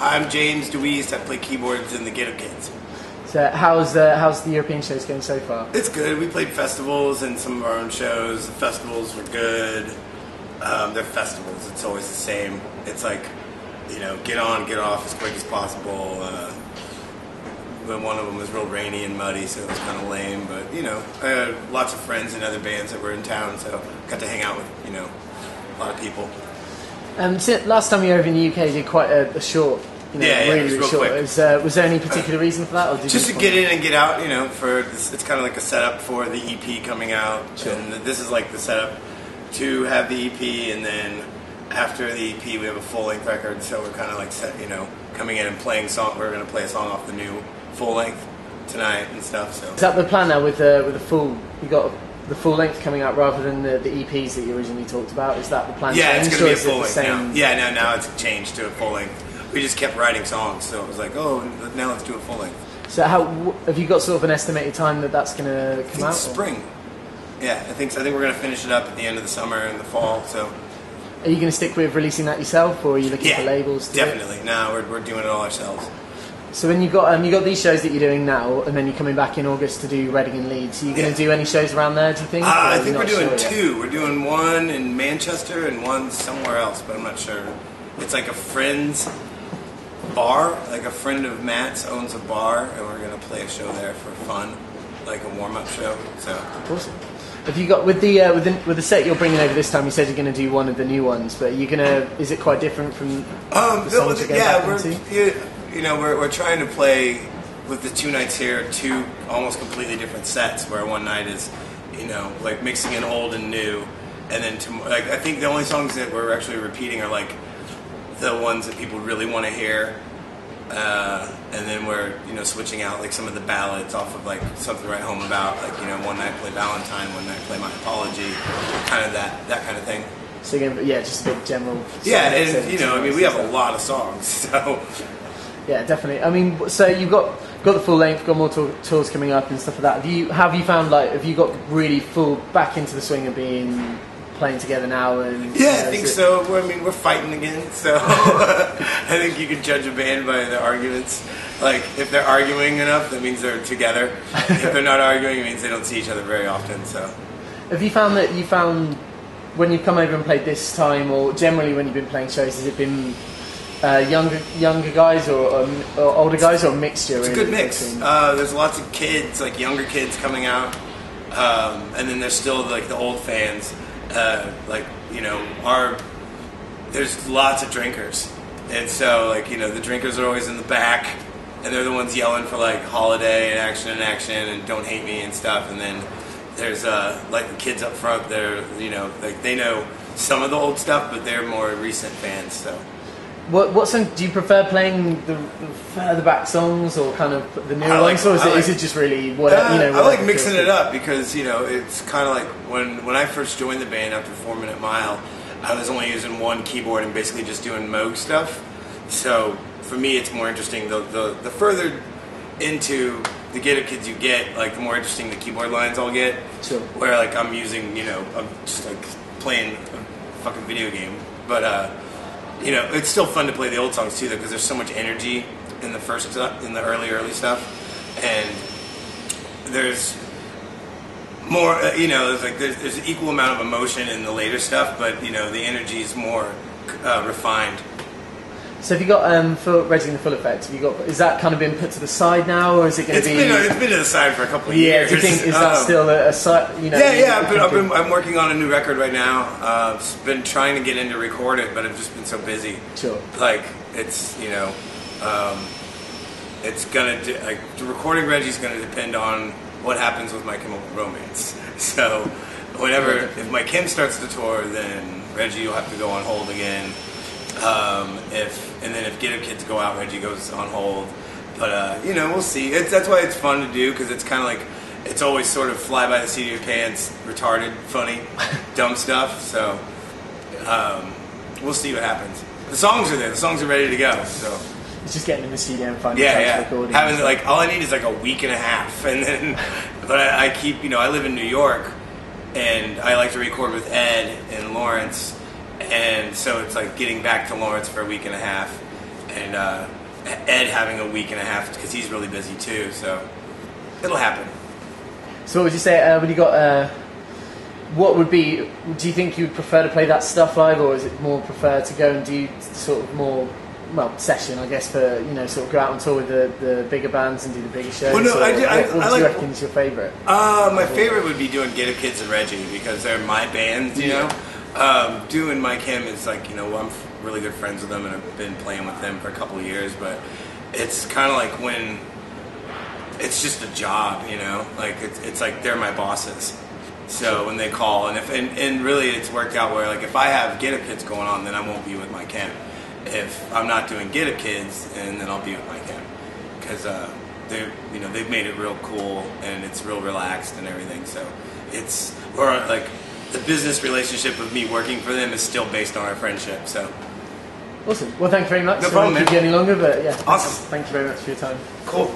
I'm James Dewees. I play keyboards in the Ghetto Kids. So how's the European shows going so far? It's good. We played festivals and some of our own shows. The festivals were good. They're festivals. It's always the same. It's like, get on, get off as quick as possible. But one of them was real rainy and muddy, so it was kind of lame. But, I had lots of friends in other bands that were in town, so got to hang out with, a lot of people. Last time you were over in the UK, you did quite a short, really short. Was there any particular reason for that? Or just to get in and get out, it's kind of like a setup for the EP coming out. Sure. And this is like the setup to have the EP, and then after the EP we have a full-length record, so we're kind of like coming in and playing song. We're going to play a song off the new full-length tonight and stuff. So is that the plan now with the full? You got the full length coming out rather than the EPs that you originally talked about. Is that the plan? Yeah, it's going to be a full length now. Yeah, now it's changed to a full length. We just kept writing songs, so it was like, oh, now let's do a full length. So how have you got sort of an estimated time that's going to come out? Spring. Yeah, I think so. I think we're going to finish it up at the end of the summer and the fall. So, are you going to stick with releasing that yourself, or are you looking for labels? Definitely. No, we're doing it all ourselves. So when you got these shows that you're doing now, and then you're coming back in August to do Reading and Leeds, are you going to do any shows around there, do you think? I think we're doing two. We're doing one in Manchester and one somewhere else, but I'm not sure. It's like a friend's bar, like a friend of Matt's owns a bar, and we're going to play a show there for fun, like a warm-up show. So awesome. Have you got with the set you're bringing over this time? You said you're going to do one of the new ones, but is it quite different from the songs you're going back into? We're trying to play with the 2 nights here, 2 almost completely different sets, where one night is, like mixing in old and new, and then I think the only songs that we're actually repeating are like the ones that people really want to hear, and then we're switching out like some of the ballads off of like Something to Write Home About, like one night play Valentine, one night play My Apology, kind of that kind of thing. So again, just a bit general. Yeah, and we have a lot of songs, so. Yeah, definitely. So you've got the full length, got more tours coming up and stuff like that. Have you found have you got really full back into the swing of playing together now? And I think so. We're fighting again, so I think you can judge a band by their arguments. Like if they're arguing enough, that means they're together. If they're not arguing, it means they don't see each other very often. So have you found when you've come over and played this time, or generally when you've been playing shows, has it been younger guys or older guys, or a mixture? It's a good mix. There's lots of kids, like younger kids coming out, and then there's still like the old fans. There's lots of drinkers, and so the drinkers are always in the back, and they're the ones yelling for like Holiday and Action and Don't Hate Me and stuff. And then there's like the kids up front. They're they know some of the old stuff, but they're more recent fans. So. What song do you prefer, playing the further back songs or kind of the newer ones, or is it just really whatever? I like mixing it up because it's kind of like when I first joined the band after 4 Minute Mile, I was only using one keyboard and basically just doing Moog stuff. So for me, it's more interesting. The further into the Ghetto Kids you get, like the more interesting the keyboard lines I'll get. Sure. Where like I'm using, I'm just like playing a fucking video game, but. It's still fun to play the old songs too, though, because there's so much energy in the early stuff, and there's more. There's an equal amount of emotion in the later stuff, but the energy is more refined. So have you got for Reading the Full Effect? Is that kind of been put to the side now, or is it going to be? It's been to the side for a couple of years. Do you think is that still a side? I'm working on a new record right now. I've been trying to get in to record it, but I've just been so busy. Sure. Like it's it's gonna the recording Reggie's gonna depend on what happens with My Chemical Romance. So if My Chem starts to tour, then Reggie will have to go on hold again. If Ghetto Kids go out, Reggie goes on hold. But we'll see. That's why it's fun to do, because it's kind of like it's always sort of fly by the seat of your pants, retarded, funny, dumb stuff. So we'll see what happens. The songs are there. The songs are ready to go. So it's just getting in the studio and finding time to record. Having all I need is like a week and a half, and then but I keep I live in New York, and I like to record with Ed and Lawrence. And so it's like getting back to Lawrence for a week and a half, and Ed having a week and a half because he's really busy too. So it'll happen. So what would you say when you got? What would be? Do you think you'd prefer to play that stuff live, or is it more prefer to go and do sort of more? Well, session, I guess, for sort of go out on tour with the bigger bands and do the bigger shows. Well, no, what I do you reckon is your favourite? My favorite would be doing Get Up Kids and Reggie because they're my bands, you know. Doing Mike Him is like, I'm really good friends with them and I've been playing with them for a couple of years, but it's kind of like when it's just a job, like it's like they're my bosses. So when they call and really it's worked out where like if I have Get Up Kids going on, then I won't be with Mike Him. If I'm not doing Get Up Kids, and then I'll be with Mike Him because they've made it real cool and it's real relaxed and everything. So like the business relationship of me working for them is still based on our friendship. So awesome. Well, thank you very much. No problem, man. Keep you any longer, but yeah. Awesome. Thank you very much for your time. Cool.